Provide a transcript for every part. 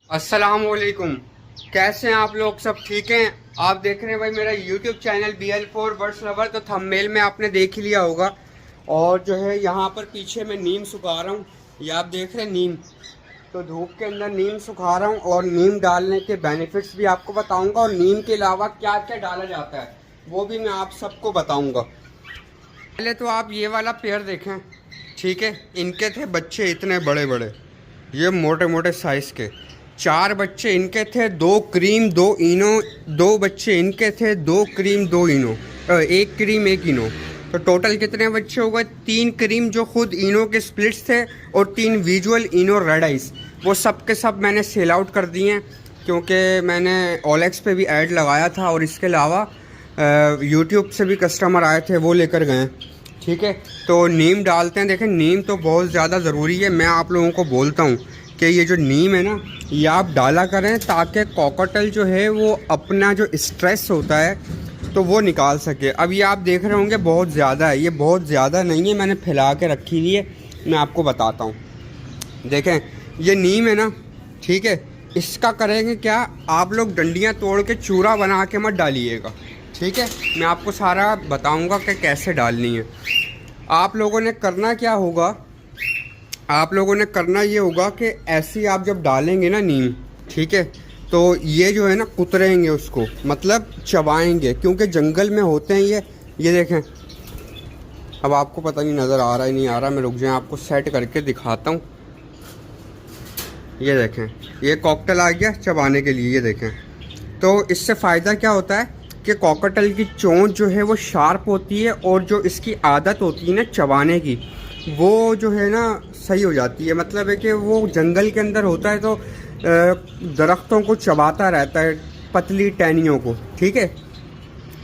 अस्सलामुअलैकुम। कैसे हैं आप लोग? सब ठीक हैं? आप देख रहे हैं भाई मेरा YouTube channel BL4 birds lover. तो थंबनेल में आपने देख ही लिया होगा। और जो है यहाँ पर पीछे मैं नीम सुखा रहा हूँ। ये आप देख रहे हैं नीम। तो धूप के अंदर नीम सुखा रहा हूँ और नीम डालने के बेनिफिट्स भी आपको बताऊँगा और नीम के अलावा क्या क्या डाला जाता है वो भी मैं आप सबको बताऊँगा। पहले तो आप ये वाला पेड़ देखें, ठीक है। इनके थे बच्चे इतने बड़े बड़े, ये मोटे मोटे साइज़ के। 4 बच्चे इनके थे, 2 क्रीम 2 इनो। 2 बच्चे इनके थे, 2 क्रीम 2 इनो, 1 क्रीम 1 इनो। तो टोटल कितने बच्चे हो गए? 3 क्रीम जो खुद इनो के स्प्लिट्स थे और 3 विजुअल इनो रेड आइस। वो सब के सब मैंने सेल आउट कर दिए हैं क्योंकि मैंने OLX पे भी ऐड लगाया था और इसके अलावा यूट्यूब से भी कस्टमर आए थे, वो लेकर गए। ठीक है, तो नीम डालते हैं। देखें, नीम तो बहुत ज़्यादा ज़रूरी है। मैं आप लोगों को बोलता हूँ कि ये जो नीम है ना, ये आप डाला करें ताकि कॉकटेल जो है वो अपना जो स्ट्रेस होता है तो वो निकाल सके। अब ये आप देख रहे होंगे बहुत ज़्यादा है, ये बहुत ज़्यादा नहीं है, मैंने फैला के रखी हुई है। मैं आपको बताता हूँ। देखें, ये नीम है ना, ठीक है। इसका करेंगे क्या, आप लोग डंडियाँ तोड़ के चूरा बना के मत डालिएगा, ठीक है। मैं आपको सारा बताऊंगा कि कैसे डालनी है। आप लोगों ने करना क्या होगा, आप लोगों ने करना ये होगा कि ऐसे ही आप जब डालेंगे ना नीम, ठीक है, तो ये जो है ना कुतरेंगे उसको, मतलब चबाएंगे, क्योंकि जंगल में होते हैं ये देखें। अब आपको पता नहीं नज़र आ रहा है नहीं आ रहा, मैं रुक जाए आपको सेट करके दिखाता हूँ। ये देखें, ये कॉकटेल आ गया चबाने के लिए। ये देखें, तो इससे फ़ायदा क्या होता है कि कॉकटेल की चोंच जो है वो शार्प होती है और जो इसकी आदत होती है ना चबाने की, वो जो है ना सही हो जाती है। मतलब है कि वो जंगल के अंदर होता है तो दरख्तों को चबाता रहता है, पतली टहनियों को, ठीक है।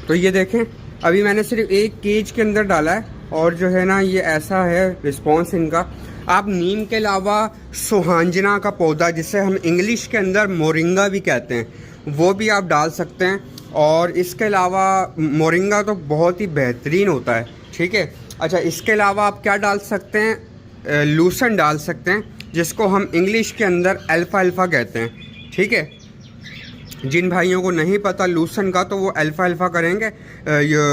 तो ये देखें, अभी मैंने सिर्फ एक केज के अंदर डाला है और जो है ना ये ऐसा है रिस्पॉन्स इनका। आप नीम के अलावा सुहांजना का पौधा, जिसे हम इंग्लिश के अंदर मोरिंगा भी कहते हैं, वो भी आप डाल सकते हैं। और इसके अलावा मोरिंगा तो बहुत ही बेहतरीन होता है, ठीक है। अच्छा, इसके अलावा आप क्या डाल सकते हैं, लूसन डाल सकते हैं, जिसको हम इंग्लिश के अंदर अल्फा कहते हैं, ठीक है। जिन भाइयों को नहीं पता लूसन का, तो वो अल्फा करेंगे,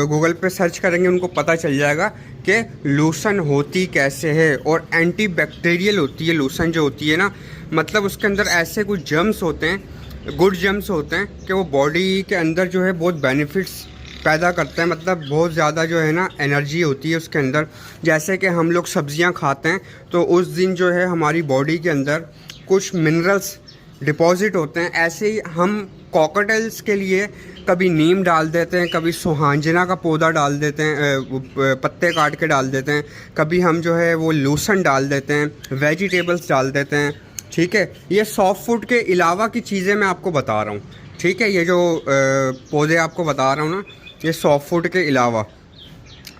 गूगल पे सर्च करेंगे, उनको पता चल जाएगा कि लूसन होती कैसे है। और एंटी बैक्टीरियल होती है लूसन जो होती है ना, मतलब उसके अंदर ऐसे कुछ जर्म्स होते हैं, गुड जर्म्स होते हैं कि वो बॉडी के अंदर जो है बहुत बेनिफिट्स पैदा करते हैं। मतलब बहुत ज़्यादा जो है ना एनर्जी होती है उसके अंदर। जैसे कि हम लोग सब्जियां खाते हैं तो उस दिन जो है हमारी बॉडी के अंदर कुछ मिनरल्स डिपॉजिट होते हैं, ऐसे ही हम कॉकटेल्स के लिए कभी नीम डाल देते हैं, कभी सुहांजना का पौधा डाल देते हैं, पत्ते काट के डाल देते हैं, कभी हम जो है वो लूसन डाल देते हैं, वेजिटेबल्स डाल देते हैं, ठीक है। ये सॉफ्ट फूड के अलावा की चीज़ें मैं आपको बता रहा हूँ, ठीक है। ये जो पौधे आपको बता रहा हूँ ना, ये सॉफ्ट फूड के अलावा।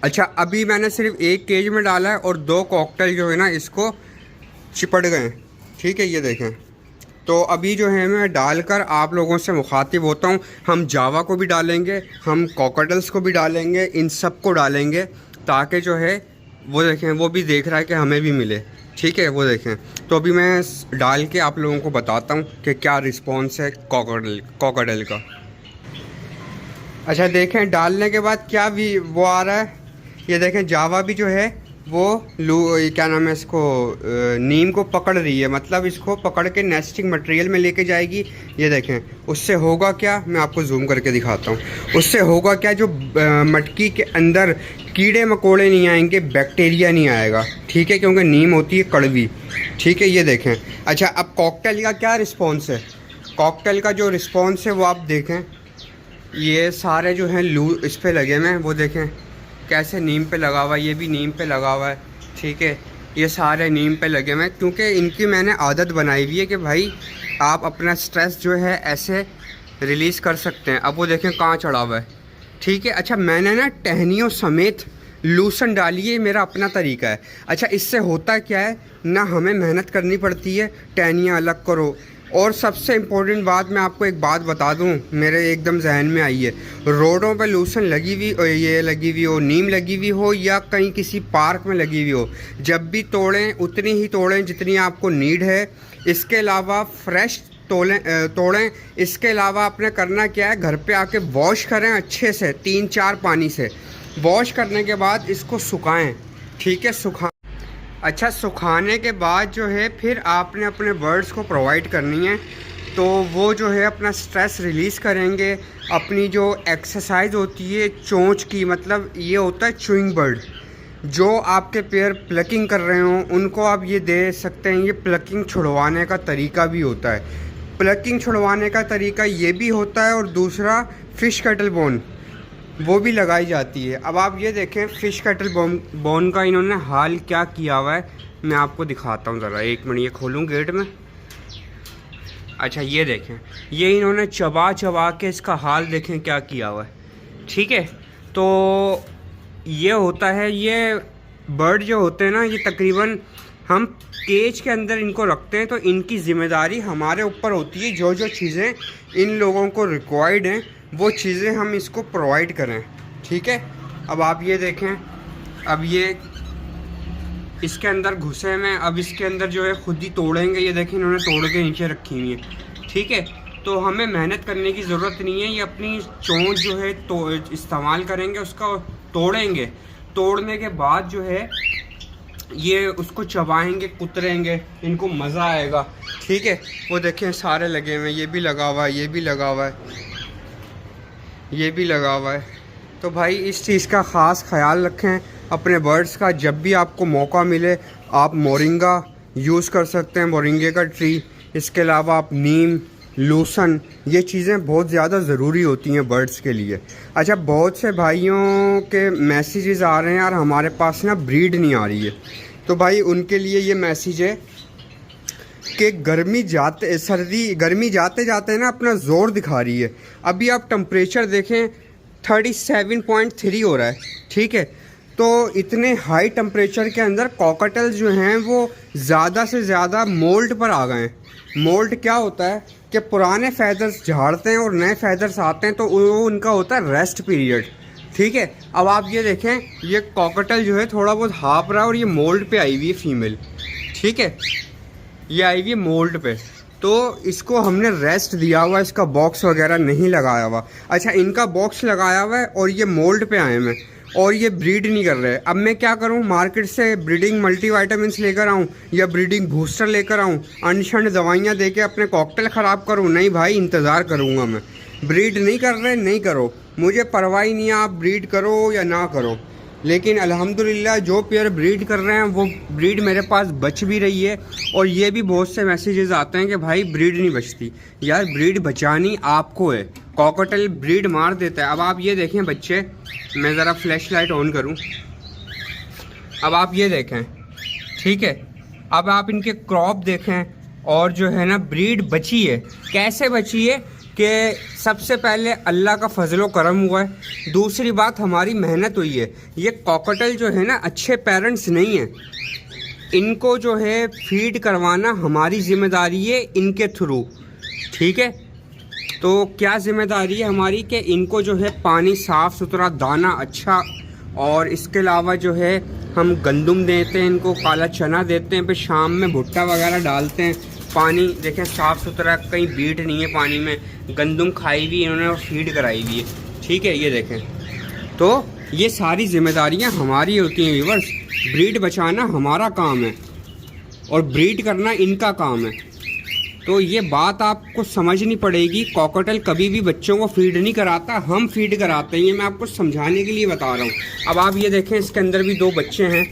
अच्छा, अभी मैंने सिर्फ एक केज में डाला है और 2 कॉकटेल जो है ना इसको चिपट गए, ठीक है। ये देखें, तो अभी जो है मैं डालकर आप लोगों से मुखातिब होता हूँ। हम जावा को भी डालेंगे, हम कॉकटेल्स को भी डालेंगे, इन सब को डालेंगे ताकि जो है वो देखें, वो भी देख रहा है कि हमें भी मिले, ठीक है। वो देखें, तो अभी मैं डाल के आप लोगों को बताता हूँ कि क्या रिस्पॉन्स है कॉकटेल का। अच्छा, देखें डालने के बाद क्या भी वो आ रहा है। ये देखें, जावा भी जो है वो क्या नाम है इसको, नीम को पकड़ रही है, मतलब इसको पकड़ के नेस्टिंग मटेरियल में लेके जाएगी। ये देखें, उससे होगा क्या, मैं आपको जूम करके दिखाता हूँ। उससे होगा क्या, जो मटकी के अंदर कीड़े मकोड़े नहीं आएंगे, बैक्टीरिया नहीं आएगा, ठीक है, क्योंकि नीम होती है कड़वी, ठीक है। ये देखें। अच्छा, अब कॉकटेल का क्या रिस्पॉन्स है, कॉकटेल का जो रिस्पॉन्स है वो आप देखें। ये सारे जो हैं इस पर लगे हुए हैं, वो देखें कैसे नीम पे लगा हुआ है, ये भी नीम पे लगा हुआ है, ठीक है। ये सारे नीम पे लगे हुए हैं क्योंकि इनकी मैंने आदत बनाई हुई है कि भाई आप अपना स्ट्रेस जो है ऐसे रिलीज़ कर सकते हैं। अब वो देखें कहाँ चढ़ा हुआ है, ठीक है। अच्छा, मैंने ना टहनियों समेत लूसन डाली है, मेरा अपना तरीका है। अच्छा, इससे होता क्या है ना, हमें मेहनत करनी पड़ती है, टहनियाँ अलग करो। और सबसे इम्पोर्टेंट बात, मैं आपको एक बात बता दूं, मेरे एकदम जहन में आई है। रोडों पे लूसन लगी हुई, ये लगी हुई हो, नीम लगी हुई हो, या कहीं किसी पार्क में लगी हुई हो, जब भी तोड़ें उतनी ही तोड़ें जितनी आपको नीड है। इसके अलावा फ्रेश तोड़ें। इसके अलावा आपने करना क्या है, घर पे आके वॉश करें अच्छे से 3-4 पानी से। वॉश करने के बाद इसको सुखाएं, ठीक है। अच्छा, सुखाने के बाद जो है फिर आपने अपने बर्ड्स को प्रोवाइड करनी है। तो वो जो है अपना स्ट्रेस रिलीज़ करेंगे। अपनी जो एक्सरसाइज होती है चोंच की, मतलब ये होता है च्यूइंग बर्ड, जो आपके पेयर प्लकिंग कर रहे हों उनको आप ये दे सकते हैं। ये प्लकिंग छुड़वाने का तरीका भी होता है। प्लकिंग छुड़वाने का तरीका ये भी होता है, और दूसरा फ़िश कटल बोन वो भी लगाई जाती है। अब आप ये देखें फ़िश कटल बोन का इन्होंने हाल क्या किया हुआ है, मैं आपको दिखाता हूँ ज़रा। 1 मिनट, ये खोलूँ गेट में। अच्छा, ये देखें, ये इन्होंने चबा चबा के इसका हाल देखें क्या किया हुआ है, ठीक है। तो ये होता है, ये बर्ड जो होते हैं ना, ये तकरीबन हम केज के अंदर इनको रखते हैं, तो इनकी ज़िम्मेदारी हमारे ऊपर होती है। जो जो चीज़ें इन लोगों को रिक्वायर्ड हैं वो चीज़ें हम इसको प्रोवाइड करें, ठीक है। अब आप ये देखें, अब ये इसके अंदर घुसे में, अब इसके अंदर जो है खुद ही तोड़ेंगे। ये देखें इन्होंने तोड़ के नीचे रखी हुई है, ठीक है। तो हमें मेहनत करने की ज़रूरत नहीं है। ये अपनी चोंच जो है तो इस्तेमाल करेंगे, उसका तोड़ेंगे। तोड़ने के बाद जो है ये उसको चबाएंगे, कुतरेंगे, इनको मज़ा आएगा, ठीक है। वो देखें सारे लगे हुए हैं, ये भी लगा हुआ है, ये भी लगा हुआ है, ये भी लगा हुआ है। तो भाई इस चीज़ का ख़ास ख्याल रखें अपने बर्ड्स का। जब भी आपको मौका मिले आप मोरिंगा यूज़ कर सकते हैं, मोरिंगे का ट्री। इसके अलावा आप नीम, लूसन, ये चीज़ें बहुत ज़्यादा ज़रूरी होती हैं बर्ड्स के लिए। अच्छा, बहुत से भाइयों के मैसेजेस आ रहे हैं यार हमारे पास ना ब्रीड नहीं आ रही है। तो भाई उनके लिए ये मैसेज है कि गर्मी जाते जाते ना अपना ज़ोर दिखा रही है। अभी आप टेम्परेचर देखें 37.3 हो रहा है, ठीक है। तो इतने हाई टेम्परेचर के अंदर कॉकटेल्स जो हैं वो ज़्यादा से ज़्यादा मोल्ट पर आ गए हैं। मोल्ट क्या होता है कि पुराने फैदर्स झाड़ते हैं और नए फैदर्स आते हैं, तो वो उनका होता है रेस्ट पीरियड, ठीक है। अब आप ये देखें, ये कॉकटेल जो है थोड़ा बहुत हाँप रहा है और ये मोल्ट पे आई हुई है फीमेल, ठीक है। ये आई हुई है मोल्ट पे, तो इसको हमने रेस्ट दिया हुआ, इसका बॉक्स वगैरह नहीं लगाया हुआ। अच्छा, इनका बॉक्स लगाया हुआ है और ये मोल्ड पे आए हैं और ये ब्रीड नहीं कर रहे। अब मैं क्या करूं, मार्केट से ब्रीडिंग मल्टीविटामिन्स लेकर आऊं या ब्रीडिंग बूस्टर लेकर आऊं, अनशंड दवाइयां देके अपने कॉकटेल ख़राब करूं? नहीं भाई, इंतज़ार करूंगा मैं। ब्रीड नहीं कर रहे, नहीं करो, मुझे परवाह नहीं है आप ब्रीड करो या ना करो। लेकिन अल्हम्दुलिल्लाह जो पेयर ब्रीड कर रहे हैं वो ब्रीड मेरे पास बच भी रही है। और ये भी बहुत से मैसेजेस आते हैं कि भाई ब्रीड नहीं बचती। यार ब्रीड बचानी आपको है, कॉकटेल ब्रीड मार देता है। अब आप ये देखें बच्चे, मैं ज़रा फ्लैश लाइट ऑन करूं, अब आप ये देखें, ठीक है। अब आप इनके क्रॉप देखें, और जो है ना ब्रीड बची है। कैसे बची है कि सबसे पहले अल्लाह का फजलो करम हुआ है, दूसरी बात हमारी मेहनत हुई है। ये कॉकटेल जो है ना अच्छे पेरेंट्स नहीं हैं, इनको जो है फीड करवाना हमारी ज़िम्मेदारी है इनके थ्रू, ठीक है। तो क्या ज़िम्मेदारी है हमारी कि इनको जो है पानी साफ़ सुथरा, दाना अच्छा, और इसके अलावा जो है हम गंदम देते हैं इनको, काला चना देते हैं, फिर शाम में भुट्टा वगैरह डालते हैं। पानी देखें साफ़ सुथरा, कहीं बीट नहीं है पानी में, गंदम खाई हुई इन्होंने और फीड कराई हुई है, ठीक है। ये देखें, तो ये सारी जिम्मेदारियां हमारी होती हैं व्यूअर्स। ब्रीड बचाना हमारा काम है और ब्रीड करना इनका काम है। तो ये बात आपको समझनी पड़ेगी। कॉकटेल कभी भी बच्चों को फीड नहीं कराता, हम फीड कराते हैं। ये मैं आपको समझाने के लिए बता रहा हूँ। अब आप ये देखें, इसके अंदर भी 2 बच्चे हैं,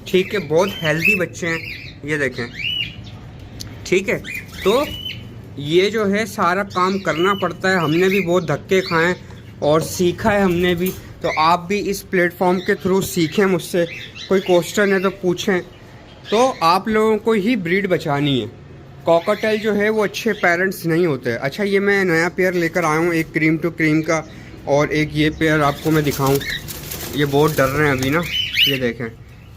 ठीक है, बहुत हेल्दी बच्चे हैं, ये देखें, ठीक है। तो ये जो है सारा काम करना पड़ता है। हमने भी बहुत धक्के खाए और सीखा है हमने भी। तो आप भी इस प्लेटफॉर्म के थ्रू सीखें मुझसे, कोई क्वेश्चन है तो पूछें। तो आप लोगों को ही ब्रीड बचानी है। कॉकटेल जो है वो अच्छे पेरेंट्स नहीं होते। अच्छा, ये मैं नया पेयर लेकर आया हूँ, एक क्रीम टू क्रीम का, और एक ये पेयर आपको मैं दिखाऊँ। ये बहुत डर रहे हैं अभी ना, ये देखें,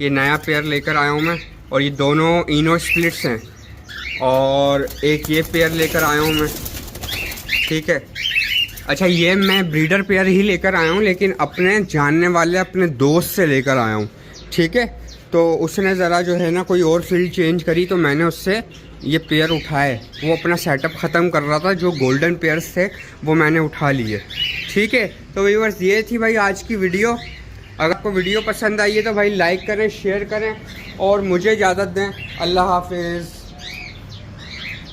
ये नया पेयर लेकर आया हूँ मैं, और ये दोनों इनो स्प्लिट्स हैं। और एक ये पेयर लेकर आया हूँ मैं, ठीक है। अच्छा, ये मैं ब्रीडर पेयर ही लेकर आया हूँ, लेकिन अपने जानने वाले अपने दोस्त से लेकर आया हूँ, ठीक है। तो उसने ज़रा जो है ना कोई और फील्ड चेंज करी, तो मैंने उससे ये पेयर उठाए, वो अपना सेटअप ख़त्म कर रहा था। जो गोल्डन पेयर्स थे वो मैंने उठा लिए। ठीक है, तो व्यूअर्स ये थी भाई आज की वीडियो। अगर आपको वीडियो पसंद आई है तो भाई लाइक करें, शेयर करें और मुझे इजाज़त दें। अल्लाह हाफिज़।